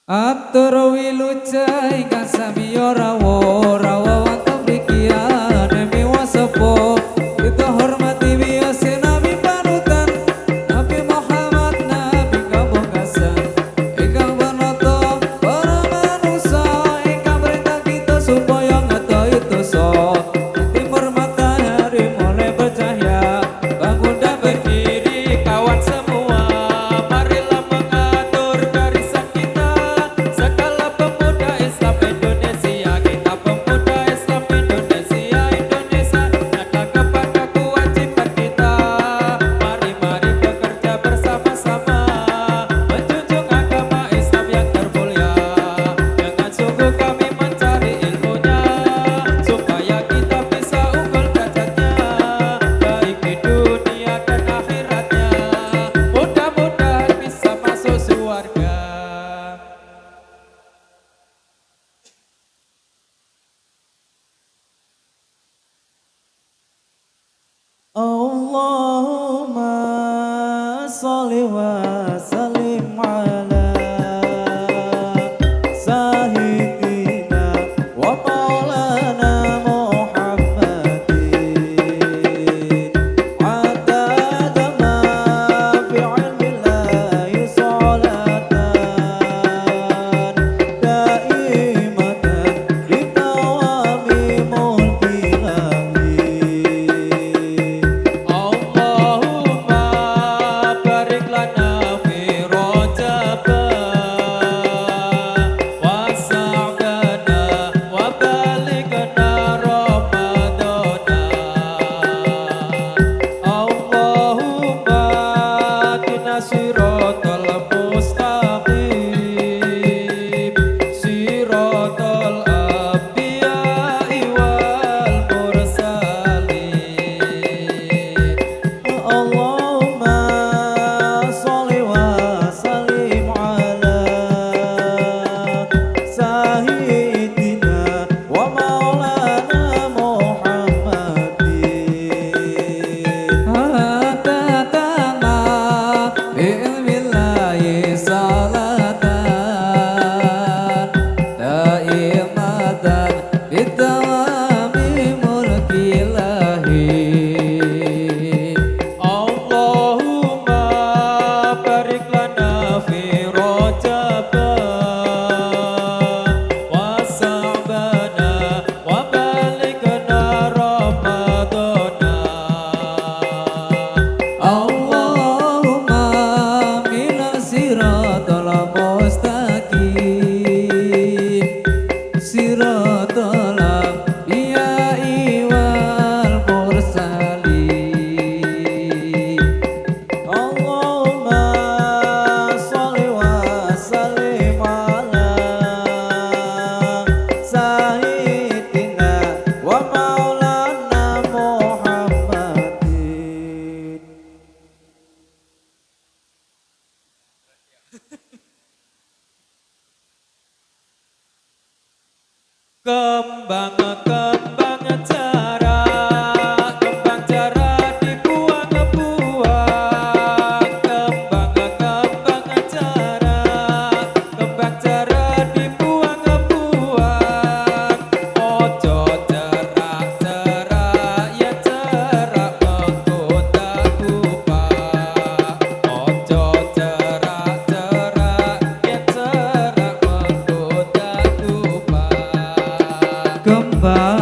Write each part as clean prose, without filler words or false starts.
Atur wilucai kasamiyo rawo wantong bikian demi wasepo kita hormati biasa Nabi panutan Nabi Muhammad Nabi kabungkasan ingkang benoto para manusia ingkang perintah kita supaya ngetahui dosa timur matahari mulai bercahaya bangun dan berdiri kawan semua marilah mengatur barisan kita segala pemuda Islam Indonesia kita pemuda Islam Indonesia nyata kepada kewajiban kita mari bekerja bersama-sama menjunjung agama Islam yang termulia dengan sungguh kami mencari ilmunya supaya kita bisa unggul derajatnya baik di dunia dan akhiratnya mudah-mudahan bisa masuk surga. Allahumma sholli wa sallim ala sayyidina wa maulana Muhammadin adada ma fi ilmillahi sholatan daimatan bidawami mulkilahi Allahumma barik lana fi Rajab wa sa'dana wa balighna Ramadana Allahumma atina siratal mustaqim siratal anbiya'i wal mursalin Allahumma sholli wa sallim ala sayyidina wa maulana Muhammadin hadatana bi'ilmillahi salatan daimatan bidawami mulkilahi Allahumma barik lana fi Rajab wa sa'bana wa balighna Ramadana Allahumma minas siratal mustaqim siratal anbiya'i wal mursalin Allahumma sholli wa sallim ala sayyidina wa maulana Muhammadin Kembang cara dibuang-buang kembang cara dibuang-buang ojo cerak ya cerak menggoda kupang ojo cerak ya cerak menggoda kupang kembang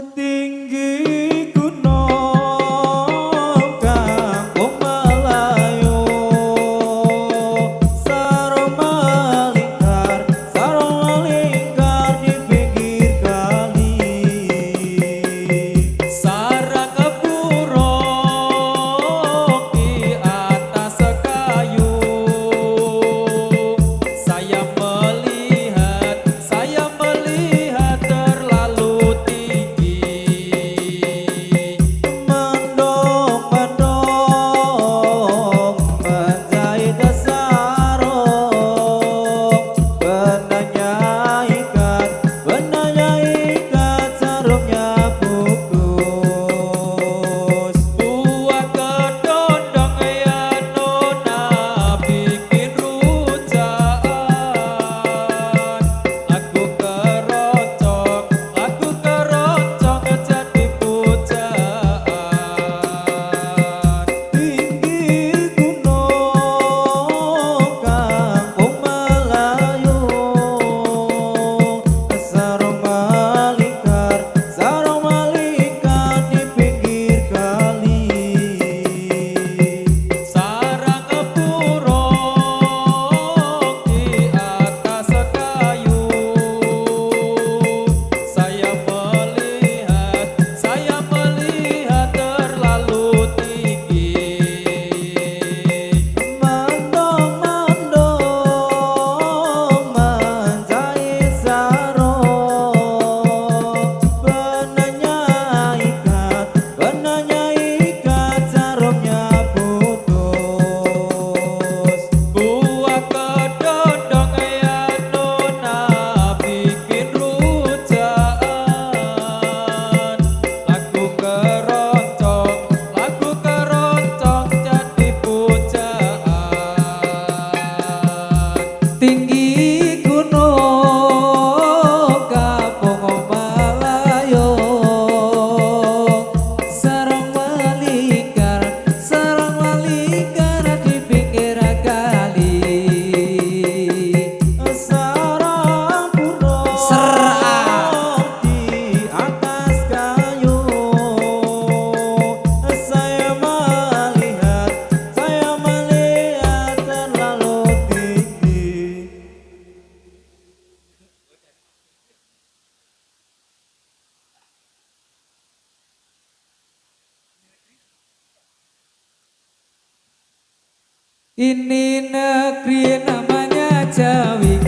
tinggi gunung kampung Melayu sarung melingkar di pinggir kali sarang burung di atas kayu saya melihat terlalu tinggi mendung-mendung menjahit sarung benarnya ikat sarungnya putus buah kedondong ya nona bikin rujaan aku keroncong jadi pujaan tinggi gunung kampung Melayu sarung melingkar di pinggir kali sarang burung di atas kayu saya melihat terlalu tinggi mendung-mendung menjahit sarung benarnya ikat sarungnya putus buah kedondong ya nona bikin rujaan aku keroncong jadi pujaan tinggi gunung kampung Melayu sarung melingkar di pinggir kali sarang burung di atas kayu saya melihat terlalu tinggi. Ini negeri namanya Jawi.